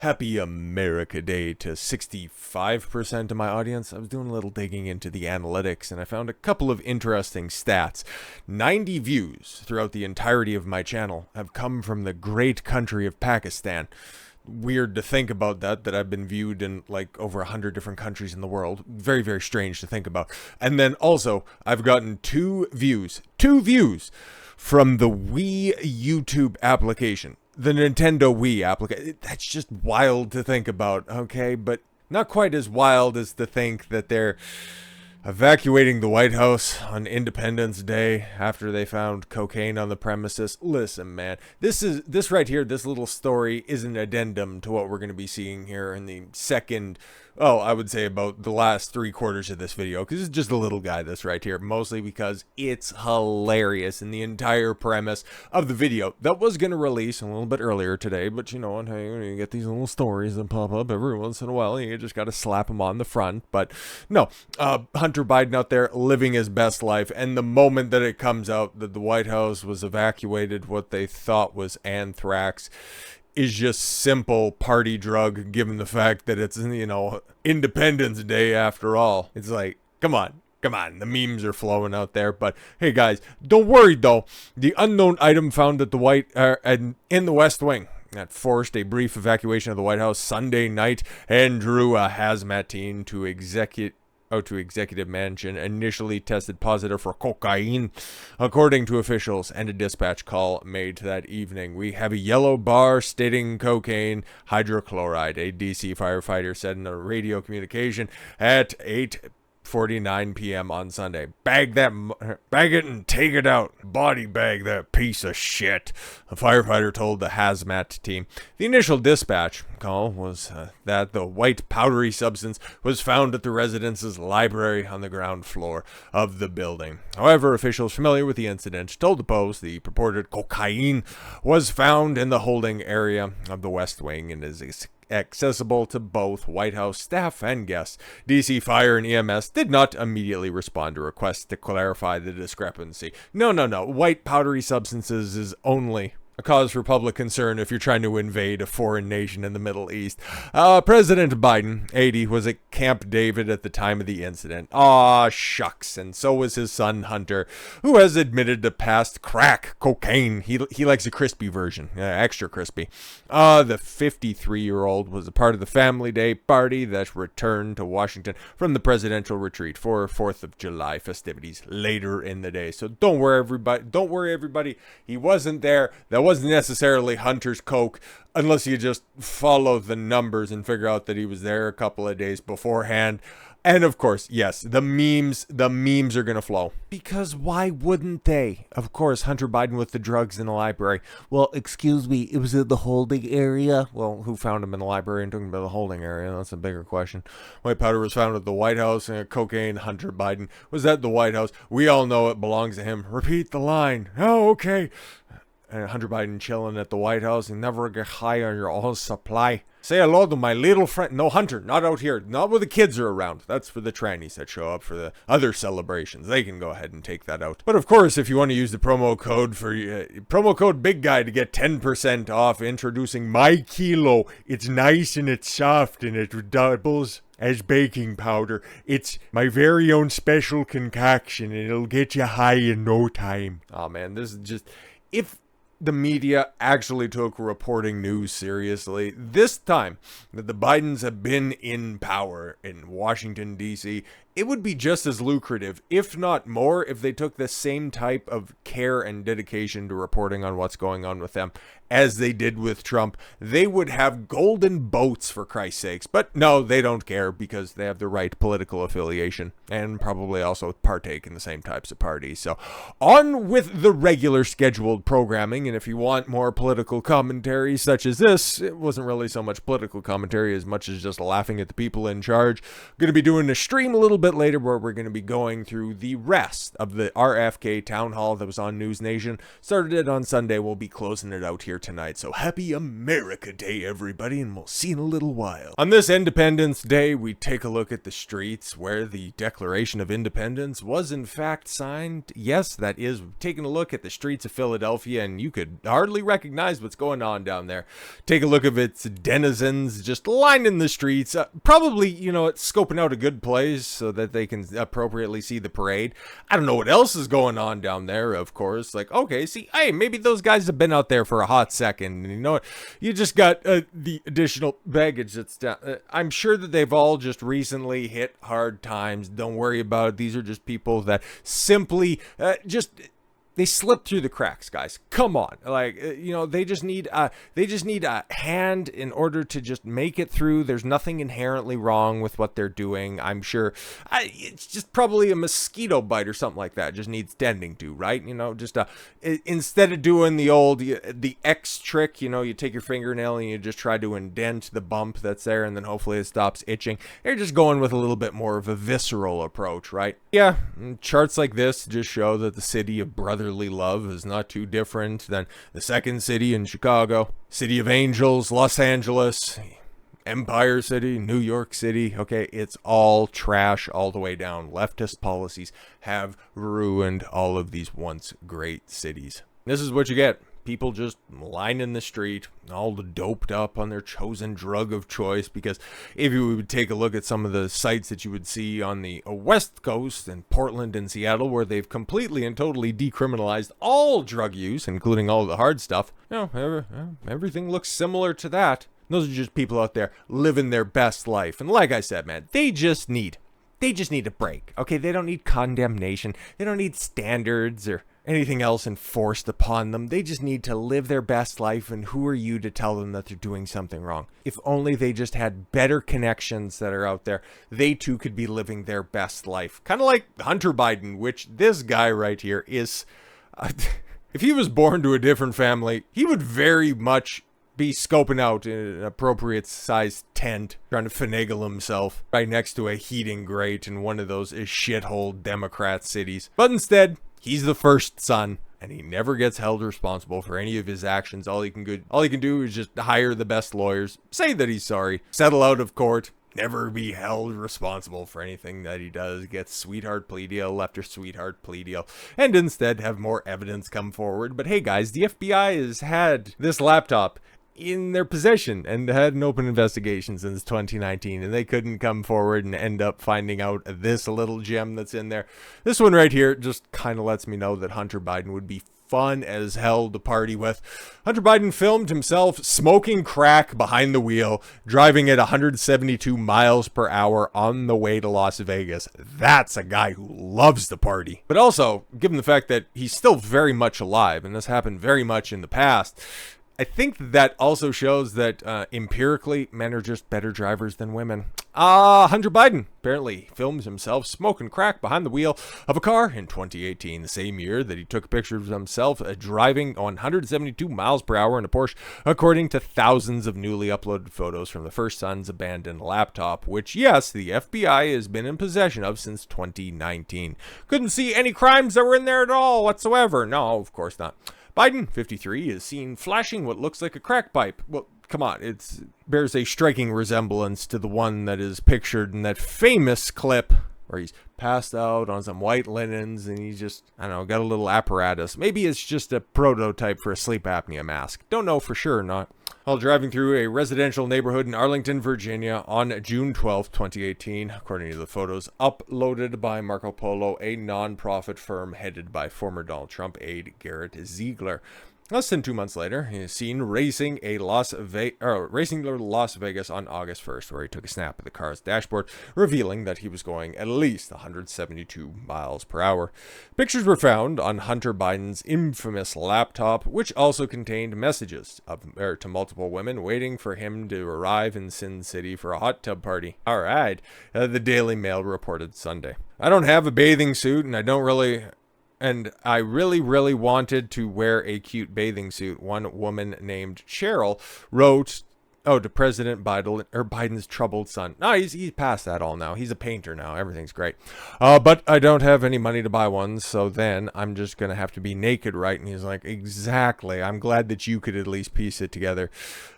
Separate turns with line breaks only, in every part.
Happy America Day to 65% of my audience. I was doing a little digging into the analytics and I found a couple of interesting stats. 90 views throughout the entirety of my channel have come from the great country of Pakistan. Weird to think about that I've been viewed in like over 100 different countries in the world. Very, very strange to think about. And then also, I've gotten two views from the Wii YouTube application. The Nintendo Wii application. That's just wild to think about, okay? But not quite as wild as to think that they're evacuating the White House on Independence Day after they found cocaine on the premises. Listen, man, this right here, this little story is an addendum to what we're going to be seeing here in the second, I would say about the last 3/4 of this video, because it's just a little guy, this right here, mostly because it's hilarious, and the entire premise of the video that was going to release a little bit earlier today, but you know, and hey, you get these little stories that pop up every once in a while, and you just got to slap them on the front. But no, Hunter Biden out there living his best life, and the moment that it comes out that the White House was evacuated, what they thought was anthrax is just simple party drug, given the fact that it's, you know, Independence Day after all. It's like, come on, the memes are flowing out there. But hey guys, don't worry though, the unknown item found at the in the West Wing that forced a brief evacuation of the White House Sunday night and drew a hazmat team to Executive Mansion, initially tested positive for cocaine, according to officials and a dispatch call made that evening. We have a yellow bar stating cocaine hydrochloride, a DC firefighter said in a radio communication at 8:49 p.m. on Sunday. Bag it and take it out. Body bag that piece of shit, a firefighter told the hazmat team. The initial dispatch call was that the white powdery substance was found at the residence's library on the ground floor of the building. However, officials familiar with the incident told the Post the purported cocaine was found in the holding area of the West Wing and is accessible to both White House staff and guests. DC Fire and EMS did not immediately respond to requests to clarify the discrepancy. No. White powdery substances is only a cause for public concern if you're trying to invade a foreign nation in the Middle East. President Biden, 80, was at Camp David at the time of the incident. Aw, shucks. And so was his son, Hunter, who has admitted to past crack cocaine. He likes a crispy version, extra crispy. The 53-year-old was a part of the Family Day party that returned to Washington from the presidential retreat for 4th of July festivities later in the day. So don't worry, everybody. He wasn't there. That wasn't necessarily Hunter's coke, unless you just follow the numbers and figure out that he was there a couple of days beforehand. And of course, yes, the memes are going to flow. Because why wouldn't they? Of course, Hunter Biden with the drugs in the library. Well, excuse me, it was in the holding area? Well, who found him in the library and took him to the holding area? That's a bigger question. White powder was found at the White House, and cocaine, Hunter Biden was at the White House. We all know it belongs to him. Repeat the line. Oh, okay. And Hunter Biden chilling at the White House and never get high on your own supply. Say hello to my little friend. No, Hunter, not out here. Not where the kids are around. That's for the trannies that show up for the other celebrations. They can go ahead and take that out. But of course, if you want to use the promo code Big Guy to get 10% off, introducing My Kilo. It's nice and it's soft and it doubles as baking powder. It's my very own special concoction and it'll get you high in no time. Oh man, this is just... If the media actually took reporting news seriously this time that the Bidens have been in power in Washington, D.C., it would be just as lucrative, if not more, if they took the same type of care and dedication to reporting on what's going on with them as they did with Trump. They would have golden boats, for Christ's sakes. But no, they don't care because they have the right political affiliation and probably also partake in the same types of parties. So on with the regular scheduled programming. And if you want more political commentary such as this, it wasn't really so much political commentary as much as just laughing at the people in charge. Going to be doing a stream a little bit later where we're going to be going through the rest of the RFK town hall that was on News Nation. Started it on Sunday. We'll be closing it out here tonight. So happy America Day, everybody, and we'll see you in a little while. On this Independence Day, we take a look at the streets where the Declaration of Independence was in fact signed. Yes, that is, taking a look at the streets of Philadelphia, and you could hardly recognize what's going on down there. Take a look at its denizens just lining the streets, probably, it's scoping out a good place so that they can appropriately see the parade. I don't know what else is going on down there, of course. Like, okay, see, hey, maybe those guys have been out there for a hot second, and you know what? You just got the additional baggage that's down. I'm sure that they've all just recently hit hard times. Don't worry about it. These are just people that simply they slip through the cracks, guys. Come on. Like, they just need a hand in order to just make it through. There's nothing inherently wrong with what they're doing. I'm sure it's just probably a mosquito bite or something like that. It just needs tending to, right? Instead of doing the X trick, you take your fingernail and you just try to indent the bump that's there, and then hopefully it stops itching. They're just going with a little bit more of a visceral approach, right? Yeah, charts like this just show that the city of brotherly love is not too different than the second city in Chicago, City of Angels, Los Angeles, Empire City, New York City. Okay, it's all trash all the way down. Leftist policies have ruined all of these once great cities. This is what you get. People just lining the street, all doped up on their chosen drug of choice, because if you would take a look at some of the sites that you would see on the West Coast in Portland and Seattle, where they've completely and totally decriminalized all drug use, including all the hard stuff, everything looks similar to that. Those are just people out there living their best life. And like I said, man, they just need a break. Okay, they don't need condemnation. They don't need standards or anything else enforced upon them. They just need to live their best life, and who are you to tell them that they're doing something wrong? If only they just had better connections that are out there, they too could be living their best life. Kind of like Hunter Biden, which this guy right here is... if he was born to a different family, he would very much be scoping out in an appropriate sized tent, trying to finagle himself right next to a heating grate in one of those shithole Democrat cities. But instead, he's the first son, and he never gets held responsible for any of his actions. All he can do is just hire the best lawyers, say that he's sorry, settle out of court, never be held responsible for anything that he does, gets sweetheart plea deal after sweetheart plea deal, and instead have more evidence come forward. But hey guys, the FBI has had this laptop in their possession and had an open investigation since 2019, and they couldn't come forward and end up finding out this little gem that's in there. This one right here just kind of lets me know that Hunter Biden would be fun as hell to party with. Hunter Biden filmed himself smoking crack behind the wheel, driving at 172 miles per hour on the way to Las Vegas. That's a guy who loves to party. But also, given the fact that he's still very much alive, and this happened very much in the past, I think that also shows that empirically, men are just better drivers than women. Hunter Biden apparently films himself smoking crack behind the wheel of a car in 2018, the same year that he took pictures of himself driving on 172 miles per hour in a Porsche, according to thousands of newly uploaded photos from the first son's abandoned laptop, which, yes, the FBI has been in possession of since 2019. Couldn't see any crimes that were in there at all whatsoever. No, of course not. Biden, 53, is seen flashing what looks like a crack pipe. Well, come on, it bears a striking resemblance to the one that is pictured in that famous clip where he's passed out on some white linens and he's just, I don't know, got a little apparatus. Maybe it's just a prototype for a sleep apnea mask. Don't know for sure or not. While driving through a residential neighborhood in Arlington, Virginia on June 12, 2018, according to the photos uploaded by Marco Polo, a non-profit firm headed by former Donald Trump aide Garrett Ziegler. Less than 2 months later, he is seen racing to Las Vegas on August 1st, where he took a snap of the car's dashboard, revealing that he was going at least 172 miles per hour. Pictures were found on Hunter Biden's infamous laptop, which also contained messages to multiple women waiting for him to arrive in Sin City for a hot tub party. All right, the Daily Mail reported Sunday. I don't have a bathing suit, and I really wanted to wear a cute bathing suit. One woman named Cheryl wrote to President Biden or Biden's troubled son. No, he's past that all now. He's a painter now. Everything's great. But I don't have any money to buy one, so then I'm just gonna have to be naked, right? And he's like, exactly. I'm glad that you could at least piece it together.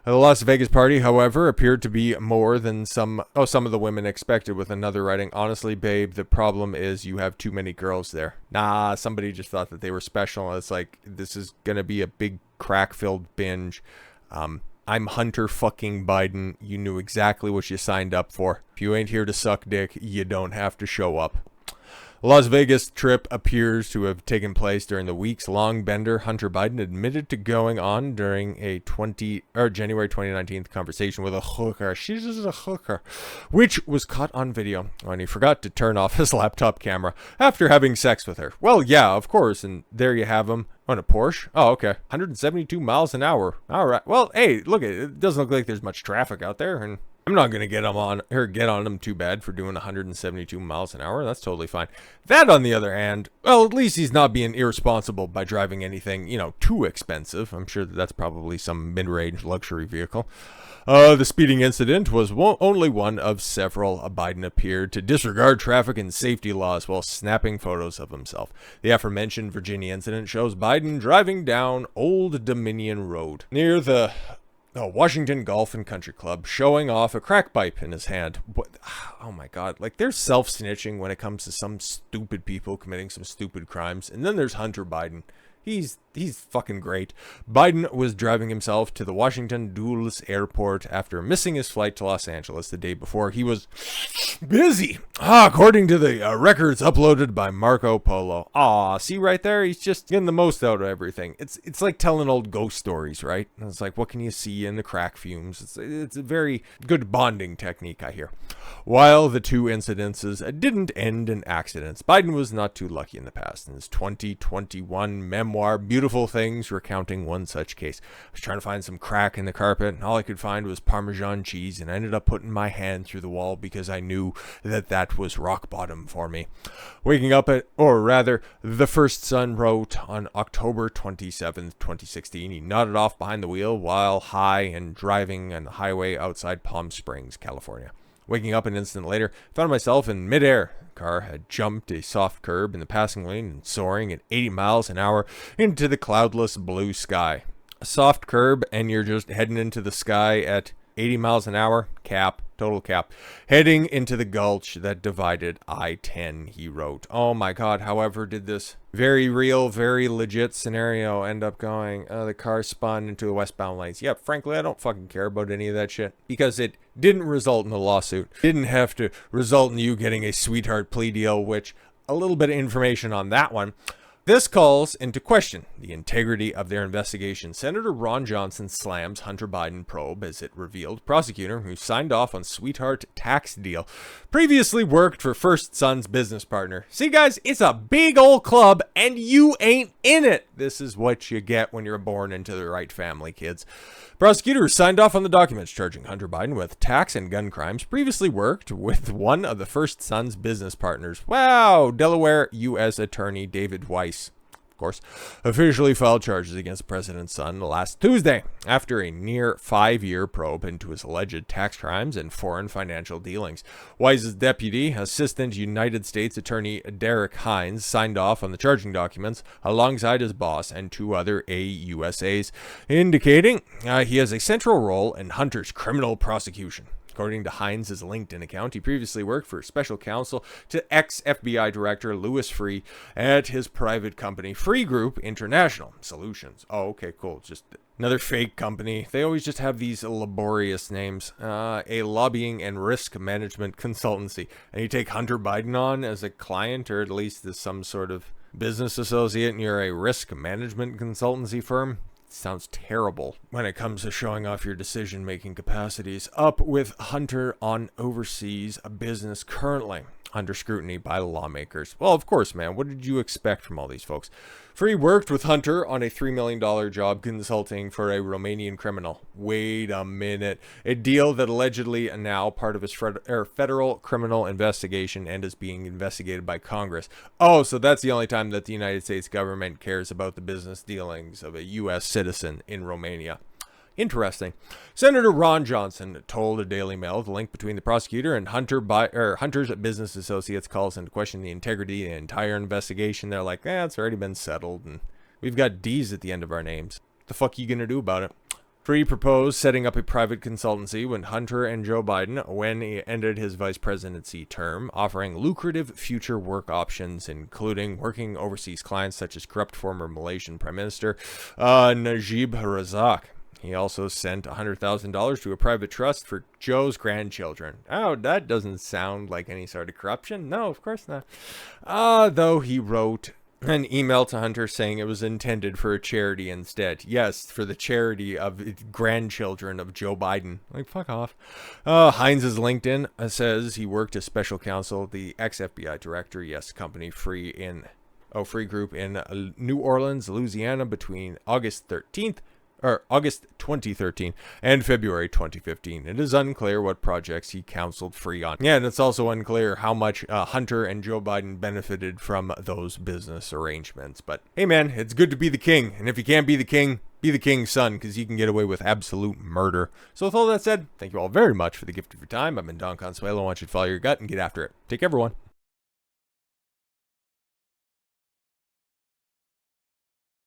The Las Vegas party, however, appeared to be more than some of the women expected, with another writing, honestly, babe, the problem is you have too many girls there. Nah, somebody just thought that they were special. It's like, this is gonna be a big crack-filled binge. I'm Hunter fucking Biden. You knew exactly what you signed up for. If you ain't here to suck dick, you don't have to show up. The Las Vegas trip appears to have taken place during the weeks-long bender Hunter Biden admitted to going on during a January 2019 conversation with a hooker. She's just a hooker, which was caught on video when he forgot to turn off his laptop camera after having sex with her. Well, yeah, of course, and there you have him. On a Porsche? Oh, okay. 172 miles an hour. All right. Well, hey, look, it doesn't look like there's much traffic out there, and I'm not gonna get on him too bad for doing 172 miles an hour. That's totally fine. That, on the other hand, well, at least he's not being irresponsible by driving anything, too expensive. I'm sure that's probably some mid-range luxury vehicle. The speeding incident was only one of several. Biden appeared to disregard traffic and safety laws while snapping photos of himself. The aforementioned Virginia incident shows Biden driving down Old Dominion Road near the Washington Golf and Country Club, showing off a crack pipe in his hand. What? Oh my God. Like, there's self-snitching when it comes to some stupid people committing some stupid crimes. And then there's Hunter Biden. He's fucking great. Biden was driving himself to the Washington Dulles Airport after missing his flight to Los Angeles the day before. He was busy, according to the records uploaded by Marco Polo. See right there? He's just getting the most out of everything. It's like telling old ghost stories, right? It's like, what can you see in the crack fumes? It's a very good bonding technique, I hear. While the two incidences didn't end in accidents, Biden was not too lucky in the past. In his 2021 memoir, Beautiful Things, recounting one such case. I was trying to find some crack in the carpet, and all I could find was Parmesan cheese, and I ended up putting my hand through the wall because I knew that was rock bottom for me. Waking up the first son wrote on October 27th, 2016, he nodded off behind the wheel while high and driving on the highway outside Palm Springs, California. Waking up an instant later, found myself in midair. The car had jumped a soft curb in the passing lane and soaring at 80 miles an hour into the cloudless blue sky. A soft curb, and you're just heading into the sky at 80 miles an hour? Total cap. Heading into the gulch that divided I-10, he wrote. Oh my God, however did this very real, very legit scenario end up going? The car spun into the westbound lanes. Yep, frankly, I don't fucking care about any of that shit, because it didn't result in a lawsuit. Didn't have to result in you getting a sweetheart plea deal, which, a little bit of information on that one. This calls into question the integrity of their investigation. Senator Ron Johnson slams Hunter Biden probe as it revealed prosecutor who signed off on sweetheart tax deal previously worked for first son's business partner. See, guys, it's a big old club and you ain't in it. This is what you get when you're born into the right family, kids. Prosecutors signed off on the documents charging Hunter Biden with tax and gun crimes, previously worked with one of the first son's business partners. Wow, Delaware U.S. Attorney David Weiss, of course, officially filed charges against the president's son last Tuesday after a near 5-year probe into his alleged tax crimes and foreign financial dealings. Weiss's deputy assistant United States Attorney Derek Hines signed off on the charging documents alongside his boss and 2 other AUSAs, indicating he has a central role in Hunter's criminal prosecution. According to Hines' LinkedIn account, he previously worked for special counsel to ex-FBI Director Louis Freeh at his private company, Free Group International Solutions. Oh, okay, cool. Just another fake company. They always just have these laborious names. A lobbying and risk management consultancy. And you take Hunter Biden on as a client, or at least as some sort of business associate, and you're a risk management consultancy firm. Sounds terrible when it comes to showing off your decision-making capacities. Up with Hunter on overseas business currently under scrutiny by lawmakers. Well, of course, man. What did you expect from all these folks? Free worked with Hunter on a $3 million job consulting for a Romanian criminal. Wait a minute. A deal that allegedly now part of his federal criminal investigation and is being investigated by Congress. Oh, so that's the only time that the United States government cares about the business dealings of a U.S. citizen in Romania. Interesting. Senator Ron Johnson told the Daily Mail the link between the prosecutor and Hunter's business associates calls into question the integrity of the entire investigation. They're like, it's already been settled, and we've got D's at the end of our names. The fuck are you gonna do about it? Free proposed setting up a private consultancy with Hunter and Joe Biden when he ended his vice presidency term, offering lucrative future work options, including working overseas clients such as corrupt former Malaysian Prime Minister Najib Razak. He also sent $100,000 to a private trust for Joe's grandchildren. Oh, that doesn't sound like any sort of corruption. No, of course not. Though he wrote an email to Hunter saying it was intended for a charity instead. Yes, for the charity of grandchildren of Joe Biden. Like, fuck off. Hines' LinkedIn says he worked as special counsel, the ex-FBI director, company Free Group in New Orleans, Louisiana between August 2013 and February 2015. It is unclear what projects he counseled Free on. Yeah, and it's also unclear how much Hunter and Joe Biden benefited from those business arrangements. But hey man, it's good to be the king. And if you can't be the king, be the king's son, because you can get away with absolute murder. So with all that said, thank you all very much for the gift of your time. I've been Don Consuelo. I want you to follow your gut and get after it. Take care, everyone.